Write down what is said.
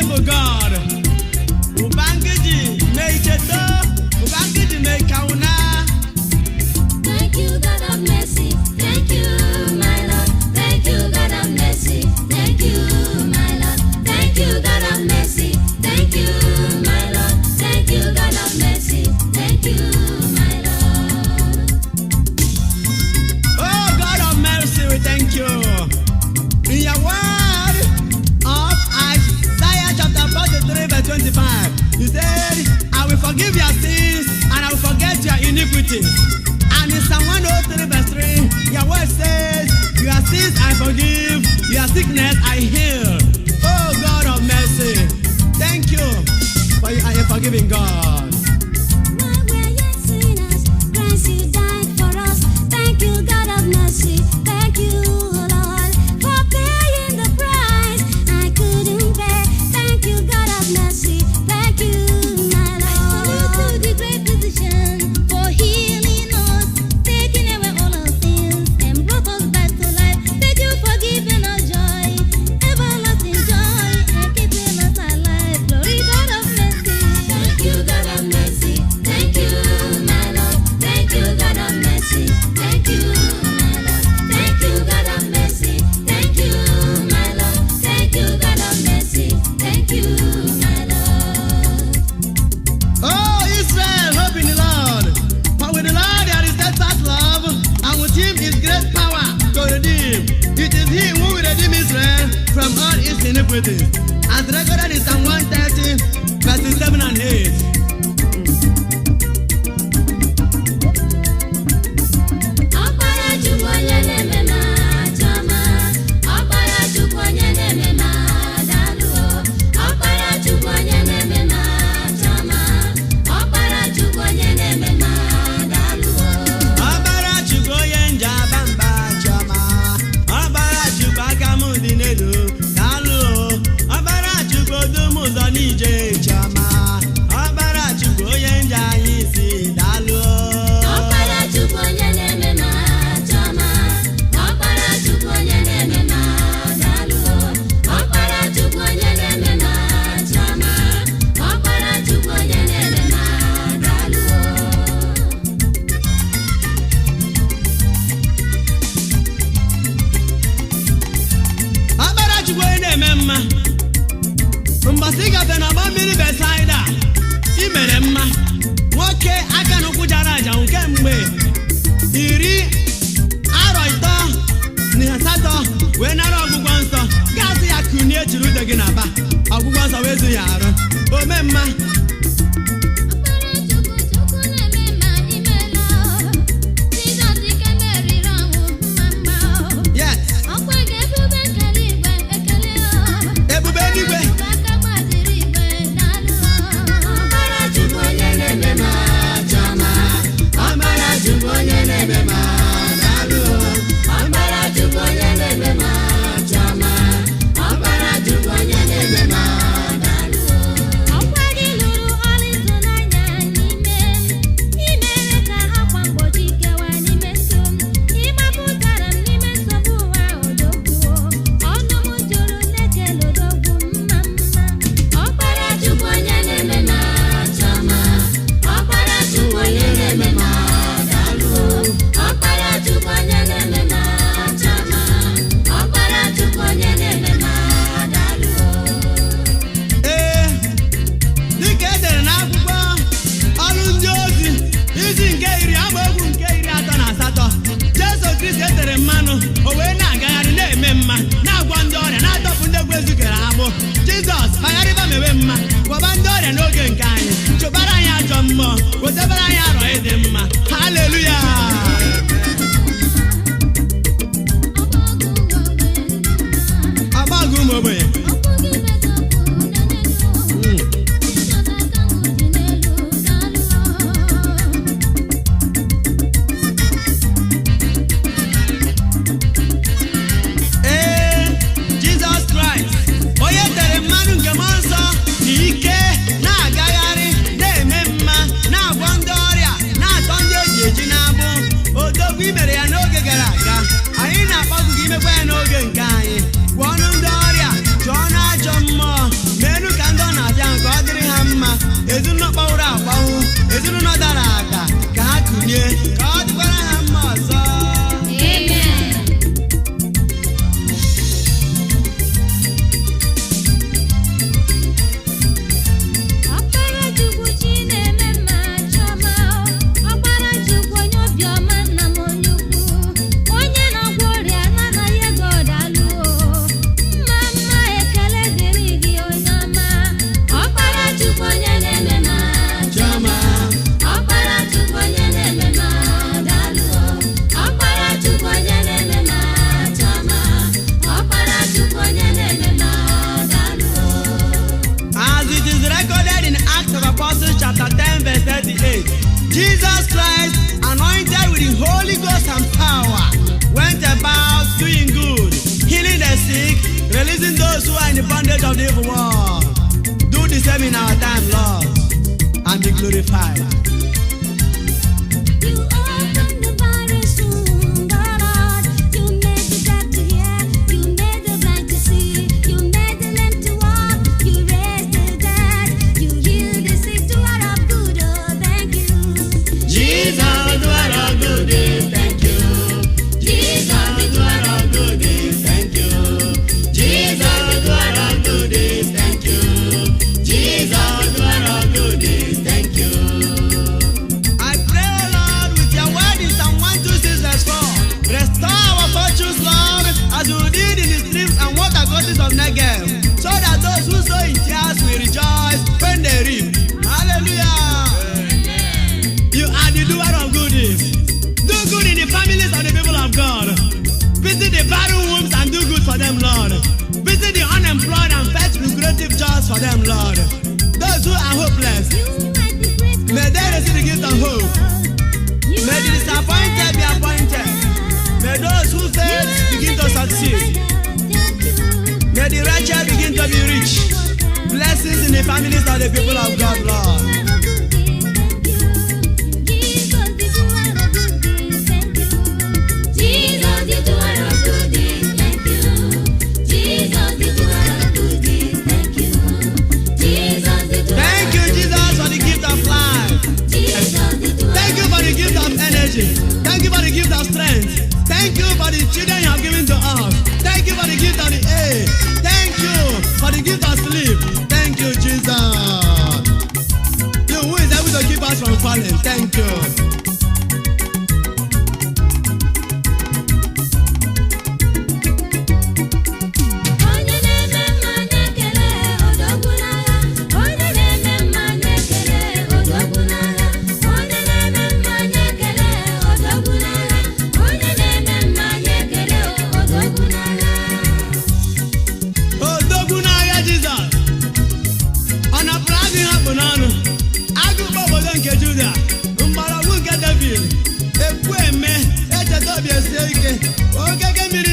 faithful God. Ubangiji meicheto, Ubangiji meikauna. Thank you, God of mercy. Thank you, my Lord. Thank you, God of mercy. Thank you, my Lord. Thank you, God of mercy. Thank you, my Lord. Thank you, God of mercy. Thank you, my Lord. Oh God of mercy, we thank you. In your word of Isaiah chapter 43 verse 25, you said, I will forgive your sins and I will forget your iniquities. And in Psalm 103 verse 3, your word says, your sins I forgive, your sickness I heal. Oh God of mercy, thank you for you are a forgiving God. While we're yet sinners, Christ you died for us. Thank you, God of mercy. Thank you, Lord, for paying the price I couldn't pay. Thank you, God of mercy. Thank you, my Lord. I salute to the great physician for healing us, taking away all our sins and brought us back to life. Thank you for giving us joy, everlasting joy, and keeping us alive. Glory, God of mercy. Thank you, God of mercy. Thank you, my Lord. Thank you, God of mercy. Thank you, my Lord. Thank you, God of mercy. Thank you, my Lord. Thank you, God of mercy. Thank you, my Lord. Oh, Israel, hope in the Lord. For with the Lord there is steadfast love, and with him is great power to redeem. It is he who will redeem Israel from all its iniquities. As recorded in Psalm 130, verses 7 and 8. Ọkpara Chukwu onye na-eme ma chọma. Ọkpara Chukwu onye na-eme ma daalụ. Ọkpara Chukwu onye na-eme ma chọma. Ọkpara Chukwu onye na-eme ma daalụ. Ọbara Chukwu onye nje aba mba chiọma. Ọbara Chukwu aka m dị n'elu daalụ. Ọbara Chukwu odum ụzọ n'ije chiọma. Ọbara Chukwu onye nje anyị isi daalụ. Ọkpara Chukwu onye na-eme ma chọma. Ọkpara Chukwu onye na-eme ma daalụ. Ọkpara Chukwu onye na-eme ma chọma. Ọkpara Chukwu onye na-eme ma daalụ. Ọbara Chukwu onye na-eme mma. Mgbasa ị gafe n'ọgbọ mmiri Besaida, i mere mma. Nwoke aka n'ụkwụ jara aja nke mgbe 18 wee nara ọgwụgwọ nsọ. Gaasị ya kunie chiri ude gị n'aba. Ọgwụgwọ nsọ wee zu ya arụ. Ome mma. Ọkpara Chukwu Chukwu na-eme ma imela. Jizọs ike meriri ọnwụ mma mma. Yes. Ọkwa ga-ebube ekele igwe ekele. Ebube eluigwe. Aka gbaziri igwe daalụ. Ọkpara Chukwu onye na-eme ma chọma. Ọkpara Chukwu onye na-eme ma daalụ. Ọkpara Chukwu onye na-eme ma chọma. Ọkpara Chukwu onye na-eme ma daalụ. Ọkwa gị lụrụ ọrụ ịtụnanya n'ime m. I mere ka akwa mgbochi kewa n'ime ndụ m. Ị mapụtara m n'ime nsogbu ụwa odogwu. Ọnụ m jụrụ na-ekele odogwu mma mma. Ọkpara Chukwu onye na-eme ma chọma. Ọkpara Chukwu onye na-eme ma daalụ. Ọkpara Chukwu onye na-eme ma chọma. Ọkpara Chukwu onye na-eme ma daalụ. Ee, dịka e dere n'akwụkwọ ọrụ ndị ozi isi nke 10 amaokwu nke 38, Jesu Kristi etere mmanụ o wee na-agagharị na-eme mma, na-agwọ ndị ọrịa, na-atọpụ ndị egwu ezukere agbụ. Jizọs bagharịba mewe mma, gwọba ndị ọrịa n'oge nke anyị, chụbara anyị ajọ mmụọ, wetebara anyị arọ ịdị mma. Haleluya. Ọgbọgụ ụmụ ogbenye. Ee, Jizọs Kraịst onye tere mmanụ nke mmụọ nsọ na ike na-agagharị na-eme mma, na-agwọ ndị those who are in the bondage of the evil world, do the same in our time, Lord, and be glorified. You opened the borders soon, Lord. You made the deaf to hear, you made the blind to see, you made the lame to walk, you raised the dead, you healed the sick. Do what of good, oh, thank you. Jesus, do what of good is, thank you. Jesus, do what of good is, thank you. Jesus, do what of good is, thank you. Jesus, do what of good is, thank you. I pray, O Lord, with your word in Psalm 126 verse 4, restore our fortunes, Lord, as you did in the streams and water courses of Negev, so that those who sow in tears will rejoice when they reap. Hallelujah. You are the doer of goodness. Do good in the families of the people of God. Visit the barren wombs and do good for them, Lord. Visit the unemployed and fetch lucrative jobs for them, Lord. Those who are hopeless, may they receive the gift of hope. May the disappointed be appointed. May those who fail begin to succeed. May the wretched begin to be rich. Blessings in the families of the people of God, Lord. Thank you, Jesus, for the gift of life. Thank you for the gift of energy. Thank you for the gift of strength. Thank you for the children you have given to us. Thank you for the gift of the air. Thank you for the gift of sleep. Thank you, Jesus. You who is able to keep us from falling. Thank you. Judah, Mbarawu nke David, Ekweme, Echeta obi esi ike, Okeke mmiri